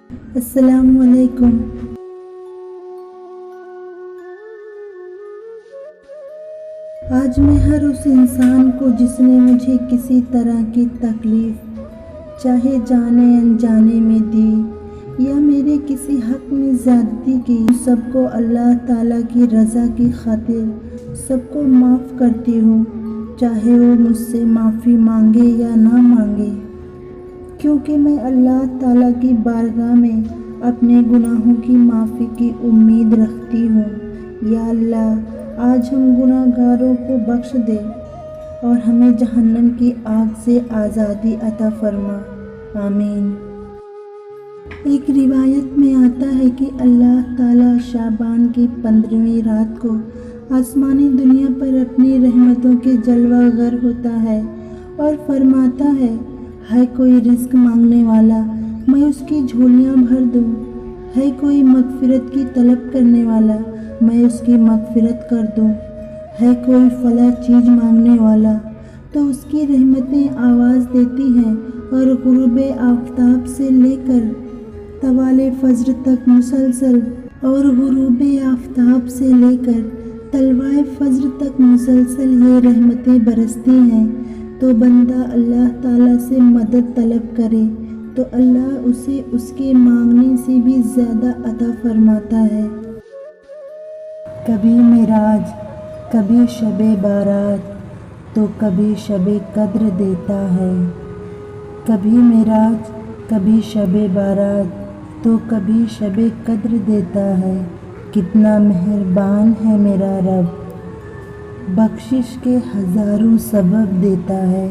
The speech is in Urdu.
السلام علیکم۔ آج میں ہر اس انسان کو جس نے مجھے کسی طرح کی تکلیف چاہے جانے انجانے میں دی یا میرے کسی حق میں زیادتی کی، سب کو اللہ تعالیٰ کی رضا کی خاطر سب کو معاف کرتی ہوں، چاہے وہ مجھ سے معافی مانگے یا نہ مانگے، کیونکہ میں اللہ تعالیٰ کی بارگاہ میں اپنے گناہوں کی معافی کی امید رکھتی ہوں۔ یا اللہ، آج ہم گناہ گاروں کو بخش دے اور ہمیں جہنم کی آگ سے آزادی عطا فرما، آمین۔ ایک روایت میں آتا ہے کہ اللہ تعالیٰ شعبان کی 15ویں رات کو آسمانی دنیا پر اپنی رحمتوں کے جلوہ گر ہوتا ہے اور فرماتا ہے کوئی رزق مانگنے والا، میں اس کی جھولیاں بھر دوں، ہے کوئی مغفرت کی طلب کرنے والا، میں اس کی مغفرت کر دوں، ہے کوئی فلاں چیز مانگنے والا، تو اس کی رحمتیں آواز دیتی ہیں اور غروب آفتاب سے لے کر طوال فجر تک مسلسل طلوع فجر تک مسلسل یہ رحمتیں برستی ہیں۔ تو بندہ اللہ تعالیٰ سے مدد طلب کرے تو اللہ اسے اس کے مانگنے سے بھی زیادہ عطا فرماتا ہے۔ کبھی معراج، کبھی شب بارات تو کبھی شب قدر دیتا ہے، کبھی معراج کبھی شب بارات تو کبھی شب قدر دیتا ہے۔ کتنا مہربان ہے میرا رب، بخشش کے ہزاروں سبب دیتا ہے۔